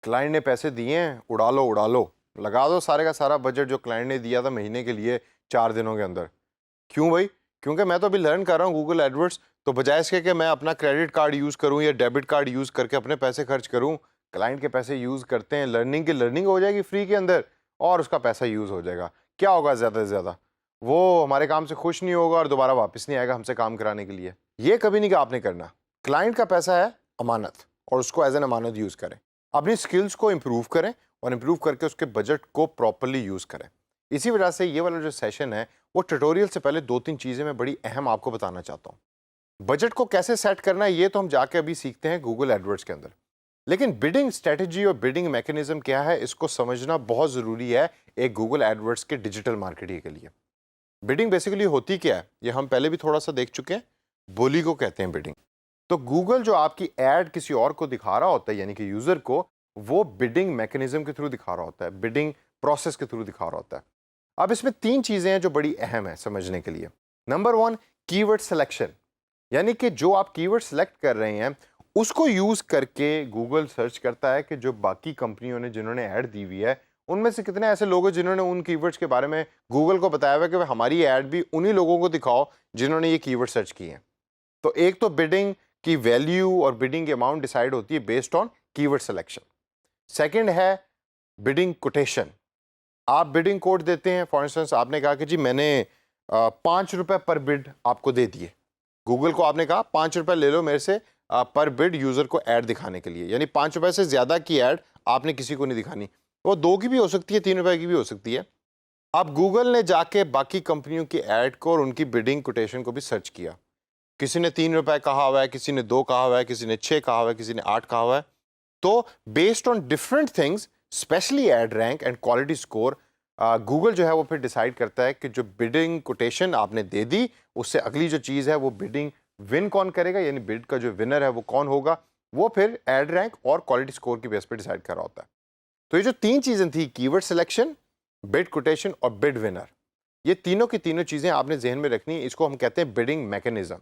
Client ने पैसे दिए हैं, उड़ा लो, लगा दो सारे का सारा बजट जो क्लाइंट ने दिया था महीने के लिए 4 दिनों के अंदर। क्यों भाई? क्योंकि मैं तो अभी लर्न कर रहा हूँ गूगल एडवर्ड्स, तो बजाय इसके कि मैं अपना क्रेडिट कार्ड यूज़ करूँ या डेबिट कार्ड यूज़ करके अपने पैसे खर्च करूँ, क्लाइंट के पैसे यूज़ करते हैं, लर्निंग की लर्निंग हो जाएगी फ्री के अंदर और उसका पैसा यूज़ हो जाएगा। क्या होगा ज़्यादा से ज़्यादा? वो हमारे काम से खुश नहीं होगा और दोबारा वापस नहीं आएगा हमसे काम कराने के लिए। ये कभी नहीं कि आपने करना। क्लाइंट का पैसा है अमानत और उसको एज एन अमानत यूज़ करें। अपनी स्किल्स को इम्प्रूव करें और इम्प्रूव करके उसके बजट को प्रॉपरली यूज़ करें। इसी वजह से ये वाला जो सेशन है वो ट्यूटोरियल से पहले 2-3 चीज़ें मैं बड़ी अहम आपको बताना चाहता हूँ। बजट को कैसे सेट करना है ये तो हम जाके अभी सीखते हैं गूगल एडवर्ड्स के अंदर, लेकिन बिडिंग स्ट्रेटजी और बिडिंग मैकेनिज्म क्या है इसको समझना बहुत ज़रूरी है एक गूगल एडवर्ड्स के डिजिटल मार्केटिंग के लिए। बिडिंग बेसिकली होती क्या है ये हम पहले भी थोड़ा सा देख चुके हैं। बोली को कहते हैं बिडिंग। तो गूगल जो आपकी एड किसी और को दिखा रहा होता है यानी कि यूज़र को, वो बिडिंग मैकेनिज्म के थ्रू दिखा रहा होता है, बिडिंग प्रोसेस के थ्रू दिखा रहा होता है। अब इसमें 3 चीज़ें हैं जो बड़ी अहम है समझने के लिए। नंबर 1, कीवर्ड सिलेक्शन, यानी कि जो आप कीवर्ड सेलेक्ट कर रहे हैं उसको यूज़ करके गूगल सर्च करता है कि जो बाकी कंपनियों ने जिन्होंने ऐड दी हुई है उनमें से कितने ऐसे लोग हैं जिन्होंने उन कीवर्ड्स के बारे में गूगल को बताया हुआ है कि भाई हमारी ऐड भी उन्हीं लोगों को दिखाओ जिन्होंने ये कीवर्ड सर्च किए हैं। तो एक तो बिडिंग की वैल्यू और बिडिंग की अमाउंट डिसाइड होती है based on keyword selection. Second है बिडिंग कोटेशन। आप बिडिंग कोड देते हैं, फॉर इंस्टेंस आपने कहा कि जी मैंने 5 रुपए पर बिड आपको दे दिए। गूगल को आपने कहा 5 रुपए ले लो मेरे से पर बिड यूजर को ऐड दिखाने के लिए, यानी 5 रुपए से ज्यादा की ऐड आपने किसी को नहीं दिखानी। वो 2 की भी हो सकती है, 3 रुपए की भी हो सकती है। अब गूगल ने जाके बाकी कंपनियों की ऐड को और उनकी बिडिंग कोटेशन को भी सर्च किया। किसी ने 3 रुपए कहा हुआ है, किसी ने 2 कहा हुआ है, किसी ने 6 कहा हुआ है, किसी ने 8 कहा हुआ है। तो based on different things, specially ad rank and quality score, Google जो है वो फिर डिसाइड करता है कि जो बिडिंग कोटेशन आपने दे दी उससे अगली जो चीज़ है वो बिडिंग विन कौन करेगा, यानी बिड का जो विनर है वो कौन होगा, वो फिर एड रैंक और क्वालिटी स्कोर की बेस पर डिसाइड कर रहा होता है। तो ये जो 3 चीज़ें थी, कीवर्ड सिलेक्शन, बिड कोटेशन और बिड विनर, ये तीनों की तीनों चीज़ें आपने जहन में रखनी है। इसको हम कहते हैं बिडिंग मैकेनिज्म।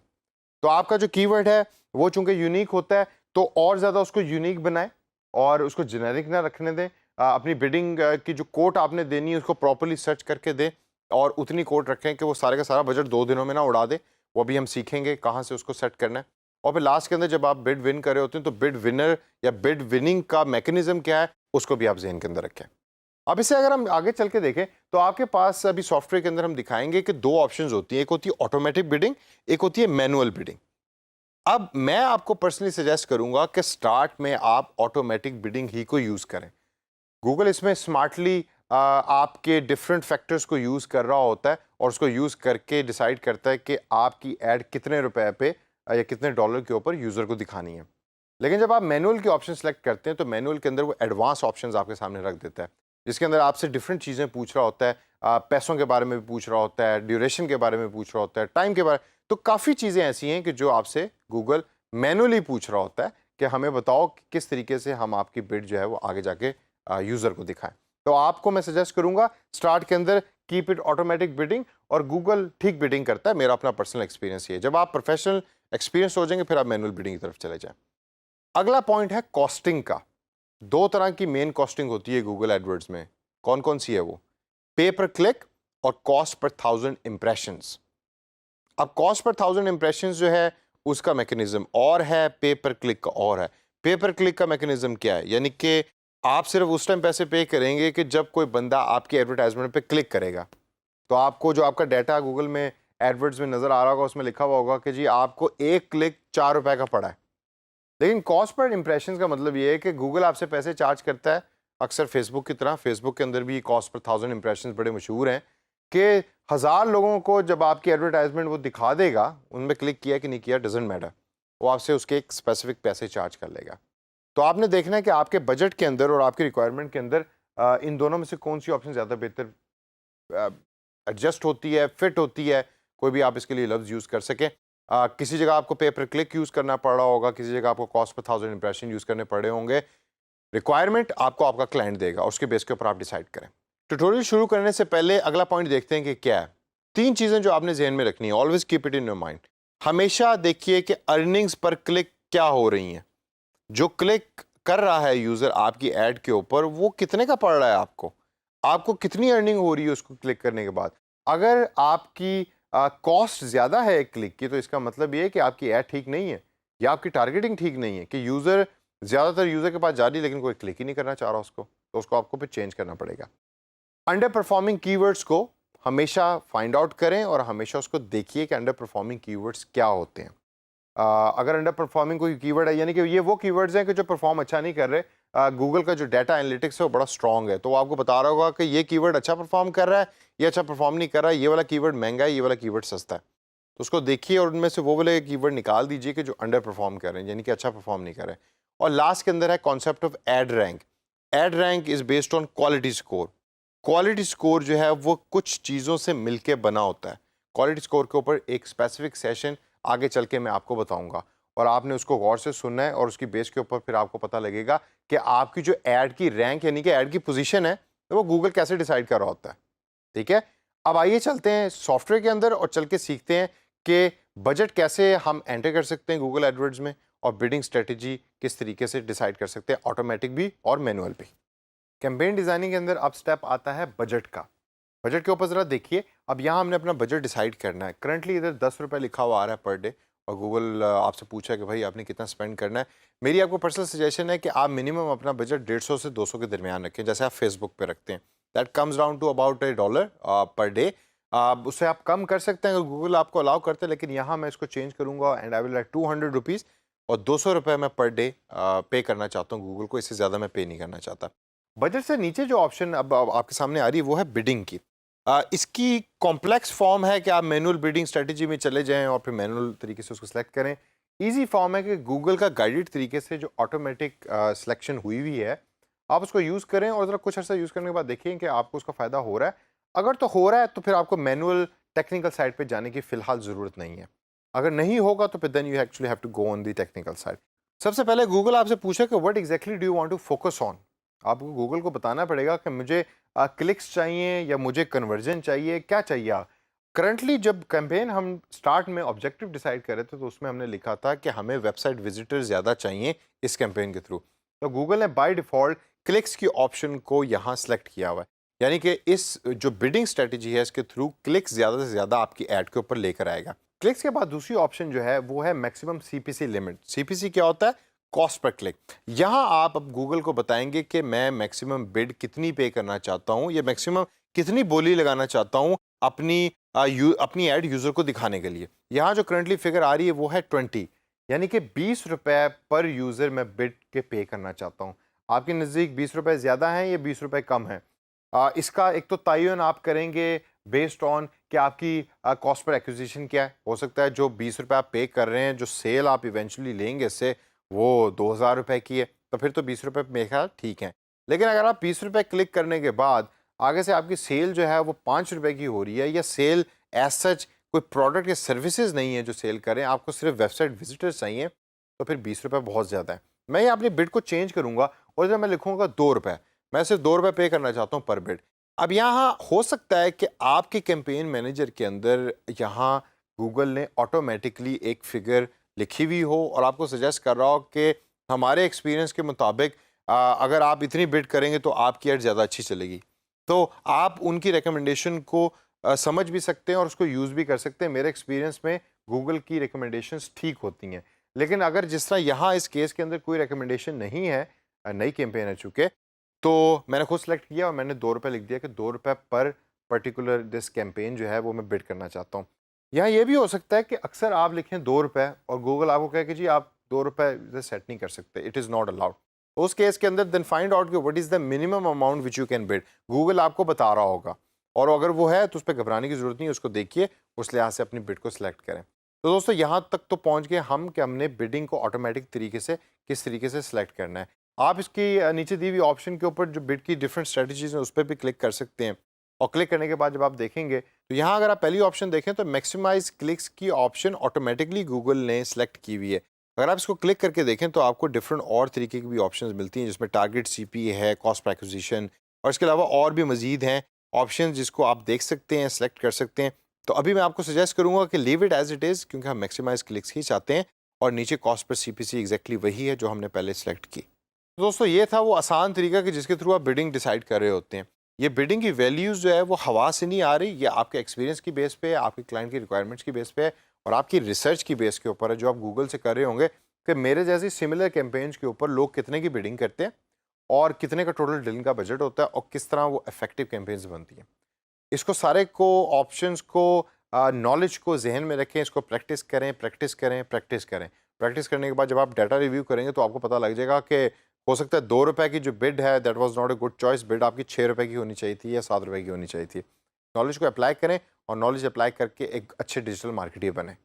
तो आपका जो कीवर्ड है वो चूंकि यूनिक होता है तो और ज़्यादा उसको यूनिक बनाएं और उसको जेनेरिक ना रखने दें। अपनी बिडिंग की जो कोट आपने देनी है उसको प्रॉपर्ली सर्च करके दें और उतनी कोट रखें कि वो सारे का सारा बजट 2 दिनों में ना उड़ा दे। वो भी हम सीखेंगे कहाँ से उसको सेट करना है। और फिर लास्ट के अंदर जब आप बिड विन कर रहे होते हैं तो बिड विनर या बिड विनिंग का मैकेनिज्म क्या है उसको भी आप जहन के अंदर रखें। अब इसे अगर हम आगे चल के देखें तो आपके पास अभी सॉफ्टवेयर के अंदर हम दिखाएंगे कि 2 ऑप्शंस होती हैं, एक होती है ऑटोमेटिक बिडिंग, एक होती है मैनुअल बिडिंग। अब मैं आपको पर्सनली सजेस्ट करूंगा कि स्टार्ट में आप ऑटोमेटिक बिडिंग ही को यूज करें। गूगल इसमें स्मार्टली आपके डिफरेंट फैक्टर्स को यूज कर रहा होता है और उसको यूज करके डिसाइड करता है कि आपकी ऐड कितने रुपए पे या कितने डॉलर के ऊपर यूजर को दिखानी है। लेकिन जब आप मैनुअल के ऑप्शन सेलेक्ट करते हैं तो मैनुअल के अंदर वो एडवांस ऑप्शंस आपके सामने रख देता है जिसके अंदर आपसे डिफरेंट चीज़ें पूछ रहा होता है। पैसों के बारे में भी पूछ रहा होता है, ड्यूरेशन के बारे में पूछ रहा होता है, टाइम के बारे। तो काफ़ी चीज़ें ऐसी हैं कि जो आपसे गूगल मैनुअली पूछ रहा होता है कि हमें बताओ कि किस तरीके से हम आपकी बिड जो है वो आगे जाके यूज़र को दिखाएं। तो आपको मैं सजेस्ट करूंगा स्टार्ट के अंदर कीप इट ऑटोमेटिक बिडिंग और गूगल ठीक बिडिंग करता है। मेरा अपना पर्सनल एक्सपीरियंस ये है। जब आप प्रोफेशनल एक्सपीरियंस हो जाएंगे फिर आप मैनुअल बिडिंग की तरफ चले जाएं। अगला पॉइंट है कॉस्टिंग का। 2 तरह की मेन कॉस्टिंग होती है गूगल एडवर्ड्स में। कौन कौन सी है वो? पे पर क्लिक और कॉस्ट पर 1000 इंप्रेशंस। अब कॉस्ट पर 1000 इंप्रेशंस जो है उसका मैकेनिज्म और है, पे पर क्लिक का और है। पे पर क्लिक का मैकेनिज्म क्या है? यानी कि आप सिर्फ उस टाइम पैसे पे करेंगे कि जब कोई बंदा आपकी एडवर्टाइजमेंट पे क्लिक करेगा। तो आपको जो आपका डाटा गूगल में एडवर्ड्स में नजर आ रहा होगा उसमें लिखा हुआ होगा कि जी आपको 1 क्लिक 4 रुपए का पड़ा है। लेकिन कॉस्ट पर इंप्रेशंस का मतलब ये है कि गूगल आपसे पैसे चार्ज करता है अक्सर फेसबुक की तरह। फेसबुक के अंदर भी कॉस्ट पर 1000 इंप्रेशंस बड़े मशहूर हैं कि 1000 लोगों को जब आपकी एडवर्टाइजमेंट वो दिखा देगा, उनमें क्लिक किया कि नहीं किया डजेंट मैटर, वो आपसे उसके एक स्पेसिफिक पैसे चार्ज कर लेगा। तो आपने देखना है कि आपके बजट के अंदर और आपकी रिक्वायरमेंट के अंदर इन दोनों में से कौन सी ऑप्शन ज़्यादा बेहतर एडजस्ट होती है, फिट होती है। कोई भी आप इसके लिए लफ्ज़ यूज़ कर सकें। किसी जगह आपको पे पर क्लिक यूज़ करना पड़ रहा होगा, किसी जगह आपको कॉस्ट पर 1000 इंप्रेशन यूज़ करने पड़े होंगे। रिक्वायरमेंट आपको आपका क्लाइंट देगा, उसके बेस के ऊपर आप डिसाइड करें। ट्यूटोरियल शुरू करने से पहले अगला पॉइंट देखते हैं कि क्या है। 3 चीज़ें जो आपने जहन में रखनी है, always keep it in your mind. हमेशा देखिए कि अर्निंग्स पर क्लिक क्या हो रही हैं। जो क्लिक कर रहा है यूज़र आपकी ऐड के ऊपर वो कितने का पड़ रहा है, आपको कितनी अर्निंग हो रही है उसको क्लिक करने के बाद। अगर आपकी कॉस्ट ज़्यादा है एक क्लिक की, तो इसका मतलब ये है कि आपकी ऐड ठीक नहीं है या आपकी टारगेटिंग ठीक नहीं है, कि यूज़र ज़्यादातर यूज़र के पास जा रही है लेकिन कोई क्लिक ही नहीं करना चाह रहा उसको, तो उसको आपको फिर चेंज करना पड़ेगा। अंडर परफॉर्मिंग कीवर्ड्स को हमेशा फाइंड आउट करें और हमेशा उसको देखिए कि अंडर परफॉर्मिंग कीवर्ड्स क्या होते हैं। अगर अंडर परफॉर्मिंग कोई कीवर्ड है, यानी कि ये वो कीवर्ड्स हैं कि जो परफॉर्म अच्छा नहीं कर रहे, गूगल का जो डाटा एनालिटिक्स है वो बड़ा स्ट्रॉन्ग है, तो वो आपको बता रहा होगा कि ये कीवर्ड अच्छा परफॉर्म कर रहा है, ये अच्छा परफॉर्म नहीं कर रहा है, ये वाला कीवर्ड महंगा है, ये वाला कीवर्ड सस्ता है। तो उसको देखिए और उनमें से वो वाले कीवर्ड निकाल दीजिए कि जो अंडर परफॉर्म कर रहे हैं, यानी कि अच्छा परफॉर्म नहीं कर रहे हैं। और लास्ट के अंदर है concept of ad rank. Ad rank is based on quality score. Quality score जो है वो कुछ चीज़ों से मिलके बना होता है। क्वालिटी स्कोर के ऊपर एक स्पेसिफिक सेशन आगे चल के मैं आपको बताऊंगा, और आपने उसको गौर से सुनना है और उसकी बेस के ऊपर फिर आपको पता लगेगा कि आपकी जो ऐड की रैंक यानी कि ऐड की पोजीशन है तो वो गूगल कैसे डिसाइड कर रहा होता है। ठीक है, अब आइए चलते हैं सॉफ्टवेयर के अंदर और चल के सीखते हैं कि बजट कैसे हम एंटर कर सकते हैं गूगल एडवर्ड्स में, और बिडिंग स्ट्रेटजी किस तरीके से डिसाइड कर सकते हैं, ऑटोमेटिक भी और मैनुअल भी। कैंपेन डिजाइनिंग के अंदर अब स्टेप आता है बजट का। बजट के ऊपर ज़रा देखिए, अब यहाँ हमने अपना बजट डिसाइड करना है। करंटली इधर 10 रुपये लिखा हुआ आ रहा है पर डे, और गूगल आपसे पूछा है कि भाई आपने कितना स्पेंड करना है। मेरी आपको पर्सनल सजेशन है कि आप मिनिमम अपना बजट 150 से 200 के दरमियान रखें, जैसे आप फेसबुक पे रखते हैं। That comes down to about $1 per day. उससे आप कम कर सकते हैं अगर गूगल आपको अलाउ करते हैं, लेकिन यहाँ मैं इसको चेंज करूँगा and I will like 200 rupees, और 200 रुपये मैं पर डे पे करना चाहता हूँ गूगल को, इससे ज़्यादा मैं पे नहीं करना चाहता। बजट से नीचे जो ऑप्शन अब आपके सामने आ रही है वो है बिडिंग की। इसकी कॉम्प्लेक्स फॉर्म है कि आप मैनुअल बिडिंग स्ट्रेटजी में चले जाएं और फिर मैनुअल तरीके से उसको सेलेक्ट करें। इजी फॉर्म है कि गूगल का गाइडेड तरीके से जो ऑटोमेटिक सिलेक्शन हुई हुई है, आप उसको यूज़ करें और ज़रा कुछ अर्सा यूज़ करने के बाद देखिए कि आपको उसका फ़ायदा हो रहा है। अगर तो हो रहा है तो फिर आपको मैनुअल टेक्निकल साइड पे जाने की फ़िलहाल ज़रूरत नहीं है। अगर नहीं होगा तो फिर then you actually have to go on the technical side. सबसे पहले गूगल आपसे पूछे कि what exactly do you want to focus on. आपको गूगल को बताना पड़ेगा कि मुझे क्लिक्स चाहिए या मुझे कन्वर्जन चाहिए, क्या चाहिए आप। करंटली जब कैंपेन हम स्टार्ट में ऑब्जेक्टिव डिसाइड कर रहे थे तो उसमें हमने लिखा था कि हमें वेबसाइट विजिटर ज़्यादा चाहिए इस कैंपेन के थ्रू, तो गूगल ने बाय डिफ़ॉल्ट क्लिक्स की ऑप्शन को यहाँ सेलेक्ट किया हुआ है। यानी कि इस जो बिडिंग स्ट्रेटजी है इसके थ्रू क्लिक्स ज़्यादा से ज़्यादा आपकी ऐड के ऊपर लेकर आएगा। क्लिक्स के बाद दूसरी ऑप्शन जो है वो है मैक्सिमम सीपीसी लिमिट। सीपीसी क्या होता है? Cost per click. यहाँ आप अब गूगल को बताएंगे कि मैं मैक्सिमम बिड कितनी पे करना चाहता हूँ या मैक्सिमम कितनी बोली लगाना चाहता हूँ अपनी ऐड यूज़र को दिखाने के लिए। यहाँ जो करंटली फिगर आ रही है वो है 20, यानी कि 20 रुपए पर यूज़र मैं बिड के पे करना चाहता हूँ। आपके नज़दीक 20 रुपए ज़्यादा हैं या 20 रुपए कम हैं? इसका एक तो तयन आप करेंगे बेस्ड ऑन कि आपकी कॉस्ट पर एक्विजिशन क्या है। हो सकता है जो 20 रुपए आप पे कर रहे हैं, जो सेल आप इवेंचुअली लेंगे इससे, वो 2000 रुपए की है, तो फिर तो 20 रुपए मेरे ख्याल ठीक है। लेकिन अगर आप 20 रुपए क्लिक करने के बाद आगे से आपकी सेल जो है वो 5 रुपए की हो रही है, या सेल एज सच कोई प्रोडक्ट या सर्विसेज नहीं है जो सेल करें, आपको सिर्फ वेबसाइट विजिटर्स चाहिए, तो फिर 20 रुपए बहुत ज़्यादा है। मैं ये अपनी बिड को चेंज करूँगा और जब मैं लिखूँगा 2 रुपए, मैं सिर्फ 2 रुपए पे करना चाहता हूँ पर बिड। अब यहाँ हो सकता है कि आपके कैंपेन मैनेजर के अंदर यहाँ गूगल ने ऑटोमेटिकली एक फिगर लिखी हुई हो और आपको सजेस्ट कर रहा हो कि हमारे एक्सपीरियंस के मुताबिक अगर आप इतनी बिड करेंगे तो आपकी एड ज़्यादा अच्छी चलेगी। तो आप उनकी रिकमेंडेशन को समझ भी सकते हैं और उसको यूज़ भी कर सकते हैं। मेरे एक्सपीरियंस में गूगल की रिकमेंडेशंस ठीक होती हैं। लेकिन अगर जिस तरह यहाँ इस केस के अंदर कोई रिकमेंडेशन नहीं है, नई कैंपेन है चूँकि, तो मैंने खुद सेलेक्ट किया और मैंने 2 रुपए लिख दिया कि 2 रुपए पर पर्टिकुलर दिस कैंपेन जो है वो मैं बिड करना चाहता हूँ। यहाँ ये भी हो सकता है कि अक्सर आप लिखें 2 रुपए और गूगल आपको कहे कि जी आप 2 रुपए से सेट नहीं कर सकते, इट इज़ नॉट अलाउड। उस केस के अंदर देन फाइंड आउट कि what is the minimum amount which you can bid. Google आपको बता रहा होगा, और अगर वो है तो उस पर घबराने की ज़रूरत नहीं है, उसको देखिए, उस लिहाज से अपनी बिड को सिलेक्ट करें। तो दोस्तों यहाँ तक तो पहुँच गए हम कि हमने बिडिंग को ऑटोमेटिक तरीके से किस तरीके से सिलेक्ट करना है। आप इसकी नीचे दी हुई ऑप्शन के ऊपर जो बिड की डिफरेंट स्ट्रेटजीज हैं उस पर भी क्लिक कर सकते हैं, और क्लिक करने के बाद जब आप देखेंगे तो यहाँ अगर आप पहली ऑप्शन देखें तो मैक्सिमाइज क्लिक्स की ऑप्शन ऑटोमेटिकली गूगल ने सेलेक्ट की हुई है। अगर आप इसको क्लिक करके देखें तो आपको डिफरेंट और तरीके की भी ऑप्शंस मिलती हैं, जिसमें टारगेट सीपी है, कॉस्ट पर एक्विजिशन, और इसके अलावा और भी मजीद हैं ऑप्शन जिसको आप देख सकते हैं, सेलेक्ट कर सकते हैं। तो अभी मैं आपको सजेस्ट करूँगा कि leave it as it is, क्योंकि हम मैक्सिमाइज क्लिक्स ही चाहते हैं, और नीचे कॉस्ट पर सीपीसी एग्जैक्टली वही है जो हमने पहले सेलेक्ट की। तो दोस्तों ये था वो आसान तरीका कि जिसके थ्रू आप बिडिंग डिसाइड कर रहे होते हैं। ये बिडिंग की वैल्यूज़ जो है वो हवा से नहीं आ रही, ये आपके एक्सपीरियंस की बेस पे है, आपके क्लाइंट की रिक्वायरमेंट्स की बेस पे है और आपकी रिसर्च की बेस के ऊपर है, जो आप गूगल से कर रहे होंगे कि मेरे जैसी सिमिलर कैंपेन्स के ऊपर लोग कितने की बिडिंग करते हैं और कितने का टोटल डीलिंग का बजट होता है और किस तरह वो इफेक्टिव कैंपेन्स बनती हैं। इसको सारे को, ऑप्शंस को, नॉलेज को जहन में रखें, इसको प्रैक्टिस करें, प्रैक्टिस करें, प्रैक्टिस करें। प्रैक्टिस करने के बाद जब आप डाटा रिव्यू करेंगे तो आपको पता लग जाएगा कि हो सकता है ₹2 की जो बिड है that was not a good choice, bid आपकी ₹6 की होनी चाहिए थी या ₹7 की होनी चाहिए थी। नॉलेज को अप्लाई करें और नॉलेज अप्लाई करके एक अच्छे डिजिटल मार्केटर बने।